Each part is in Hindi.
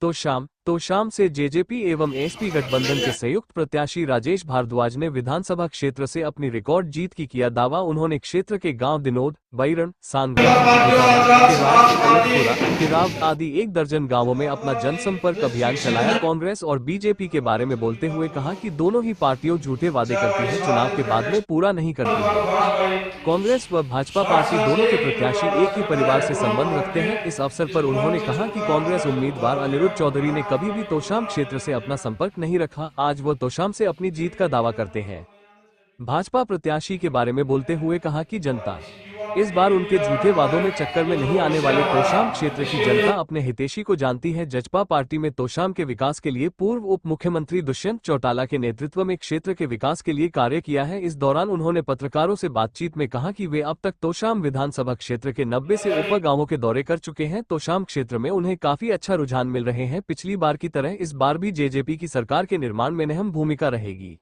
तोशाम से जेजेपी एवं एसपी गठबंधन के संयुक्त प्रत्याशी राजेश भारद्वाज ने विधानसभा क्षेत्र से अपनी रिकॉर्ड जीत की किया दावा। उन्होंने क्षेत्र के गांव दिनोद, बैरण, सांगरा, किराव आदि 1 दर्जन गांवों में अपना जनसंपर्क अभियान चलाया। कांग्रेस और बीजेपी के बारे में बोलते हुए कहा कि दोनों ही पार्टियों झूठे वादे करती है, चुनाव के बाद में पूरा नहीं करती है। कांग्रेस व भाजपा पार्टी दोनों के प्रत्याशी एक ही परिवार से संबंध रखते हैं। इस अवसर पर उन्होंने कहा कि कांग्रेस उम्मीदवार अनिरुद्ध चौधरी ने कभी भी तोशाम क्षेत्र से अपना संपर्क नहीं रखा, आज वो तोशाम से अपनी जीत का दावा करते हैं। भाजपा प्रत्याशी के बारे में बोलते हुए कहा कि जनता इस बार उनके झूठे वादों में चक्कर में नहीं आने वाले। तोशाम क्षेत्र की जनता अपने हितैषी को जानती है। जजपा पार्टी में तोशाम के विकास के लिए पूर्व उप मुख्यमंत्री दुष्यंत चौटाला के नेतृत्व में क्षेत्र के विकास के लिए कार्य किया है। इस दौरान उन्होंने पत्रकारों से बातचीत में कहा कि वे अब तक तोशाम विधानसभा क्षेत्र के 90 से ऊपर गाँवों के दौरे कर चुके हैं। तोशाम क्षेत्र में उन्हें काफी अच्छा रुझान मिल रहे हैं। पिछली बार की तरह इस बार भी जेजेपी की सरकार के निर्माण में अहम भूमिका रहेगी।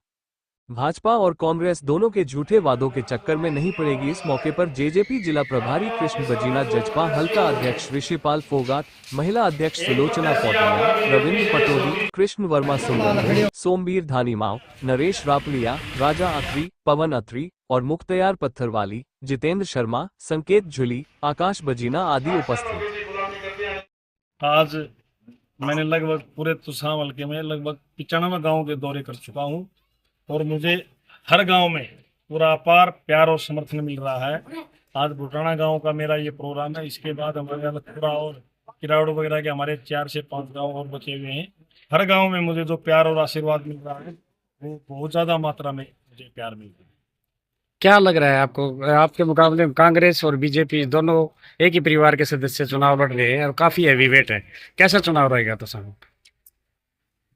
भाजपा और कांग्रेस दोनों के झूठे वादों के चक्कर में नहीं पड़ेगी। इस मौके पर जेजेपी जिला प्रभारी कृष्ण बजीना, जजपा हल्का अध्यक्ष ऋषिपाल फोगाट, महिला अध्यक्ष सुलोचना पौटिया, रविंद्र पटोदी, कृष्ण वर्मा सुंदर, सोमवीर धानीमाव, नरेश रापलिया, राजा अत्री, पवन अत्री और मुख्तयार पत्थरवाली, जितेंद्र शर्मा, संकेत झुली, आकाश बजीना आदि उपस्थित। आज मैंने लगभग पूरे तोशाम हल्के में लगभग 95 गाँव के दौरे कर चुका हूँ और मुझे हर गांव में पूरा अपार प्यार और समर्थन मिल रहा है। आज भुटाना गांव का मेरा ये प्रोग्राम है। इसके बाद हमारे अलगपुरा और किरावड़ वगैरह के हमारे 4 से 5 गांव और बचे हुए हैं। हर गांव में मुझे जो प्यार और आशीर्वाद मिल रहा है वो बहुत ज़्यादा मात्रा में मुझे प्यार मिल रहा है। क्या लग रहा है आपको, आपके मुकाबले में कांग्रेस और बीजेपी दोनों एक ही परिवार के सदस्य चुनाव लड़ रहे हैं और काफी हैवी वेट है, कैसा चुनाव रहेगा? तो सामने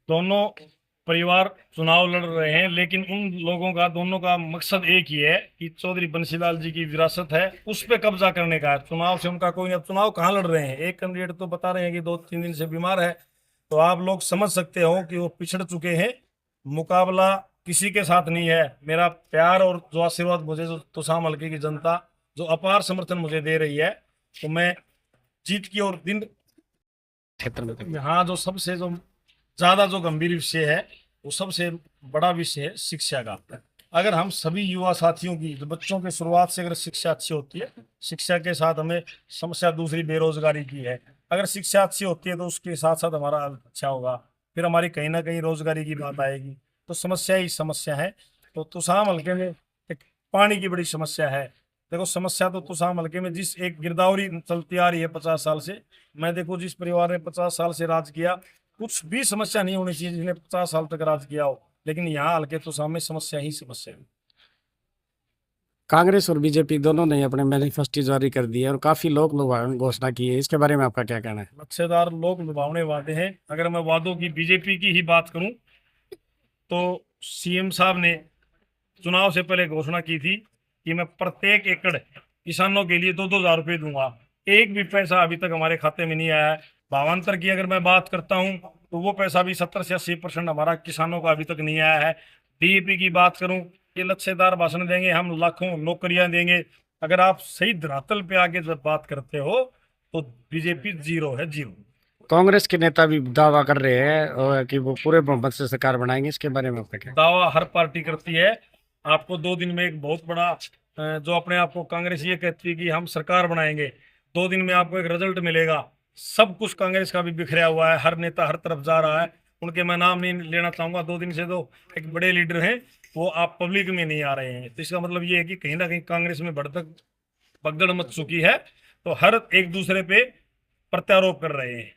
दोनों परिवार चुनाव लड़ रहे हैं, लेकिन उन लोगों का दोनों का मकसद एक ही है कि चौधरी बंसीलाल जी की विरासत है उस पर कब्जा करने का है। चुनाव से उनका कोई, अब चुनाव कहाँ लड़ रहे हैं। एक कैंडिडेट तो बता रहे हैं कि 2-3 दिन से बीमार है, तो आप लोग समझ सकते हो कि वो पिछड़ चुके हैं। मुकाबला किसी के साथ नहीं है। मेरा प्यार और जो आशीर्वाद मुझे जो तोशाम हल्के की जनता जो अपार समर्थन मुझे दे रही है, तो मैं जीत की और दिन क्षेत्र में हाँ, जो सबसे जो ज्यादा जो गंभीर विषय है वो सबसे बड़ा विषय है शिक्षा का। अगर हम सभी युवा साथियों की, जो बच्चों के शुरुआत से अगर शिक्षा अच्छी होती है, शिक्षा के साथ हमें समस्या दूसरी बेरोजगारी की है, अगर शिक्षा अच्छी होती है तो उसके साथ साथ हमारा अच्छा होगा, फिर हमारी कहीं ना कहीं रोजगारी की बात आएगी। तो समस्या ही समस्या है। तो तोशाम हल्के में एक पानी की बड़ी समस्या है। देखो, समस्या तो तोशाम हल्के में जिस एक गिरदावरी चलती आ रही है 50 साल से, मैं देखो जिस परिवार ने 50 साल से राज किया, कुछ भी समस्या नहीं होनी चाहिए जिसने 50 साल तक राज किया हो, लेकिन यहाँ हल्के तोशाम में समस्या ही समस्या है। कांग्रेस और बीजेपी दोनों ने अपने मैनिफेस्टो जारी कर दिए और काफी लोक लुभावन घोषणा की है, इसके बारे में आपका क्या कहना है? लक्ष्यदार लोग लुभावने वादे हैं। अगर मैं वादों की बीजेपी की ही बात करूं तो सीएम साहब ने चुनाव से पहले घोषणा की थी कि मैं प्रत्येक एकड़ किसानों के लिए 2-2 हज़ार रुपये दूंगा। एक भी पैसा अभी तक हमारे खाते में नहीं आया है। भावांतर की अगर मैं बात करता हूं तो वो पैसा भी 70 से 80% हमारा किसानों का अभी तक नहीं आया है। डीएपी की बात करूं, ये लक्ष्यदार भाषण देंगे, हम लाखों नौकरियां देंगे। अगर आप सही धरातल पे आगे जब बात करते हो तो बीजेपी जीरो है, जीरो। कांग्रेस के नेता भी दावा कर रहे हैं कि वो पूरे बहुमत से सरकार बनाएंगे, इसके बारे में आपका क्या? दावा हर पार्टी करती है। आपको 2 दिन में एक बहुत बड़ा जो अपने आप को कांग्रेस ये कहती है कि हम सरकार बनाएंगे, 2 दिन में आपको एक रिजल्ट मिलेगा। सब कुछ कांग्रेस का भी बिखरा हुआ है, हर नेता हर तरफ जा रहा है। उनके मैं नाम नहीं लेना चाहूंगा, 2 दिन से तो एक बड़े लीडर हैं वो आप पब्लिक में नहीं आ रहे हैं। तो इसका मतलब ये है कि कहीं ना कहीं कांग्रेस में भगदड़ मच चुकी है, तो हर एक दूसरे पे प्रत्यारोप कर रहे हैं।